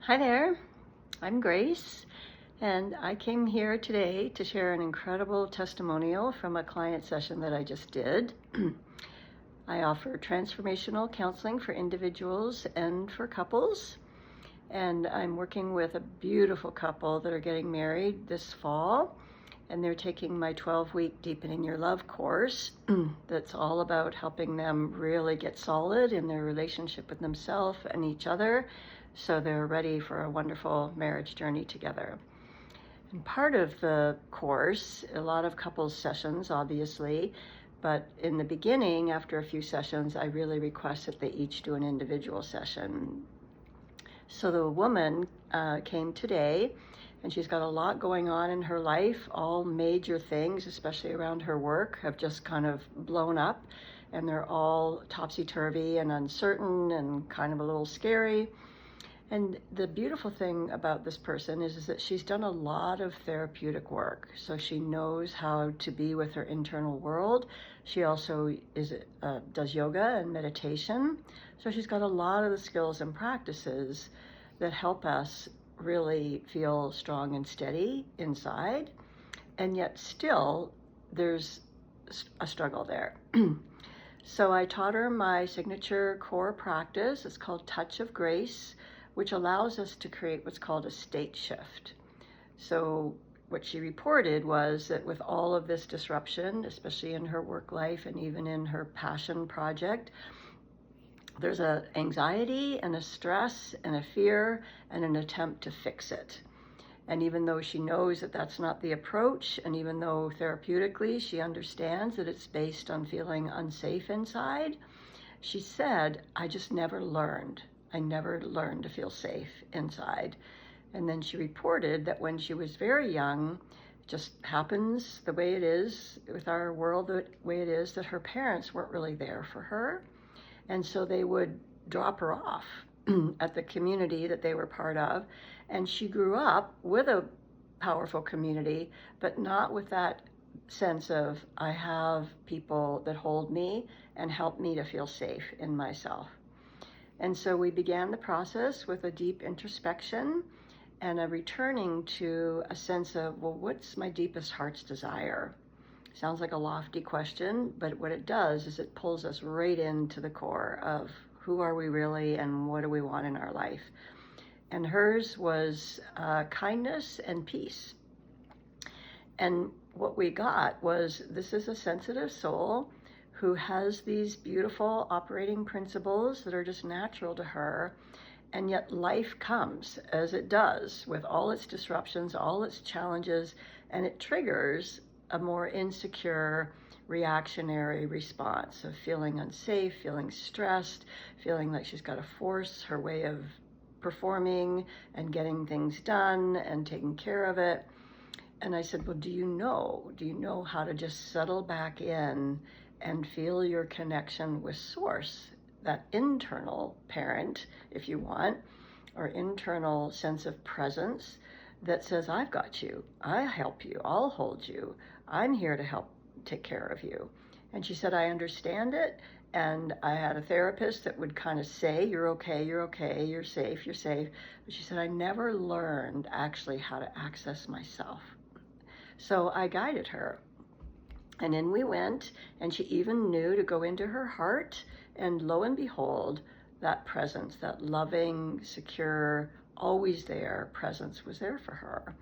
Hi there, I'm Grace, and I came here today to share an incredible testimonial from a client session that I just did. I offer transformational counseling for individuals and for couples, and I'm working with a beautiful couple that are getting married this fall, and they're taking my 12-week Deepening Your Love course that's all about helping them really get solid in their relationship with themselves and each other so they're ready for a wonderful marriage journey together. And part of the course, a lot of couples sessions, obviously, but in the beginning, after a few sessions, I really request that they each do an individual session. So the woman came today, and she's got a lot going on in her life. All major things, especially around her work, have just kind of blown up, and they're all topsy-turvy and uncertain and kind of a little scary. And the beautiful thing about this person is that she's done a lot of therapeutic work. So she knows how to be with her internal world. She also does yoga and meditation. So she's got a lot of the skills and practices that help us really feel strong and steady inside. And yet still, there's a struggle there. So I taught her my signature core practice. It's called Touch of Grace, which allows us to create what's called a state shift. So what she reported was that with all of this disruption, especially in her work life and even in her passion project, there's an anxiety and a stress and a fear and an attempt to fix it. And even though she knows that that's not the approach, and even though therapeutically she understands that it's based on feeling unsafe inside, she said, I just never learned. I never learned to feel safe inside. And then she reported that when she was very young, it just happens the way it is with our world, the way it is, that her parents weren't really there for her. And so they would drop her off at the community that they were part of. And she grew up with a powerful community, but not with that sense of, I have people that hold me and help me to feel safe in myself. And so we began the process with a deep introspection and a returning to a sense of, well, what's my deepest heart's desire? Sounds like a lofty question, but what it does is it pulls us right into the core of who are we really and what do we want in our life. And hers was kindness and peace. And what we got was, this is a sensitive soul who has these beautiful operating principles that are just natural to her, and yet life comes as it does with all its disruptions, all its challenges, and it triggers a more insecure, reactionary response of feeling unsafe, feeling stressed, feeling like she's got to force her way of performing and getting things done and taking care of it. And I said, well, do you know how to just settle back in and feel your connection with Source, that internal parent, if you want, or internal sense of presence that says, I've got you, I help you, I'll hold you, I'm here to help take care of you. And she said, I understand it. And I had a therapist that would kind of say, you're okay, you're safe, you're safe. But she said, I never learned actually how to access myself. So I guided her. And in we went, and she even knew to go into her heart, and lo and behold, that presence, that loving, secure, always there presence was there for her.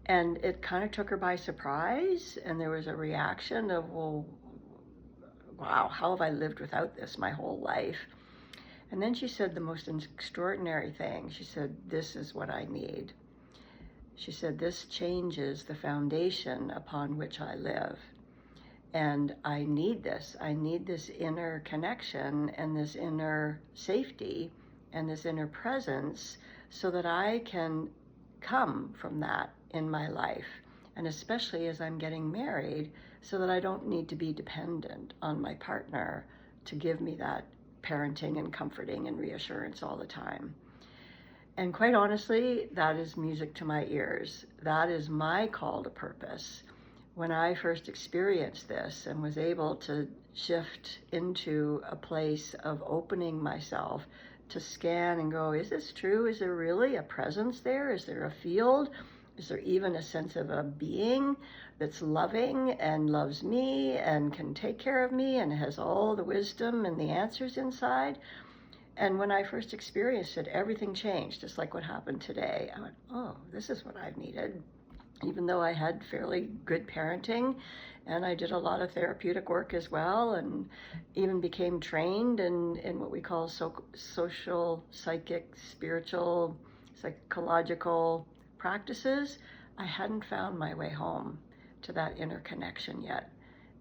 And it kind of took her by surprise, and there was a reaction of, well, wow, how have I lived without this my whole life? And then she said the most extraordinary thing. She said, this is what I need. She said, this changes the foundation upon which I live. And I need this. I need this inner connection and this inner safety and this inner presence so that I can come from that in my life. And especially as I'm getting married, so that I don't need to be dependent on my partner to give me that parenting and comforting and reassurance all the time. And quite honestly, that is music to my ears. That is my call to purpose. When I first experienced this and was able to shift into a place of opening myself to scan and go, is this true? Is there really a presence there? Is there a field? Is there even a sense of a being that's loving and loves me and can take care of me and has all the wisdom and the answers inside? And when I first experienced it, everything changed, just like what happened today. I went, oh, this is what I've needed. Even though I had fairly good parenting, and I did a lot of therapeutic work as well, and even became trained in what we call social, psychic, spiritual, psychological practices, I hadn't found my way home to that inner connection yet.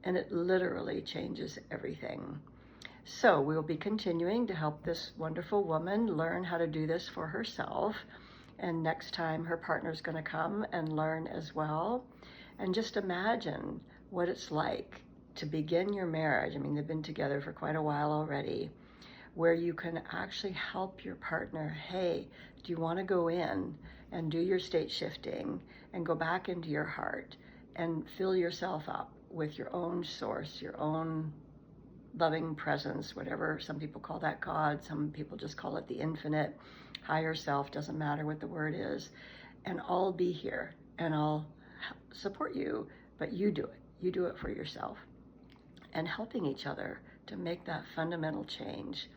And it literally changes everything. So we'll be continuing to help this wonderful woman learn how to do this for herself. And next time her partner's going to come and learn as well. And just imagine what it's like to begin your marriage. I mean, they've been together for quite a while already, where you can actually help your partner. Hey, do you want to go in and do your state shifting and go back into your heart and fill yourself up with your own source, your own loving presence, whatever. Some people call that God. Some people just call it the infinite, higher self. Doesn't matter what the word is. And I'll be here and I'll support you, but you do it. You do it for yourself. And helping each other to make that fundamental change.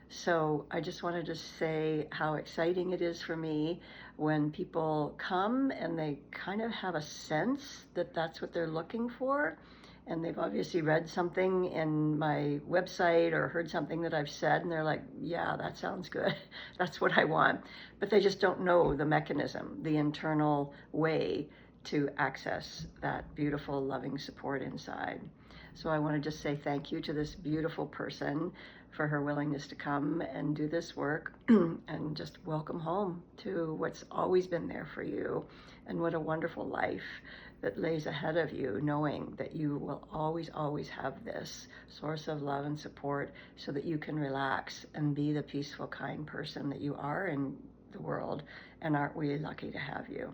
So I just wanted to say how exciting it is for me when people come and they kind of have a sense that that's what they're looking for. And they've obviously read something in my website or heard something that I've said, and they're like, yeah, that sounds good. That's what I want. But they just don't know the mechanism, the internal way to access that beautiful, loving support inside. So I want to just say thank you to this beautiful person for her willingness to come and do this work and just welcome home to what's always been there for you, and what a wonderful life that lays ahead of you, knowing that you will always have this source of love and support so that you can relax and be the peaceful, kind person that you are in the world. And aren't we lucky to have you?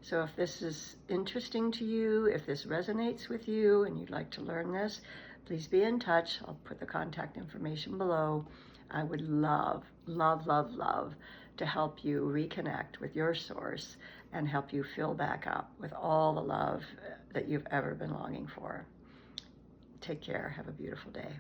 So if this is interesting to you, if this resonates with you and you'd like to learn this, please be in touch. I'll put the contact information below. I would love to help you reconnect with your source and help you fill back up with all the love that you've ever been longing for. Take care. Have a beautiful day.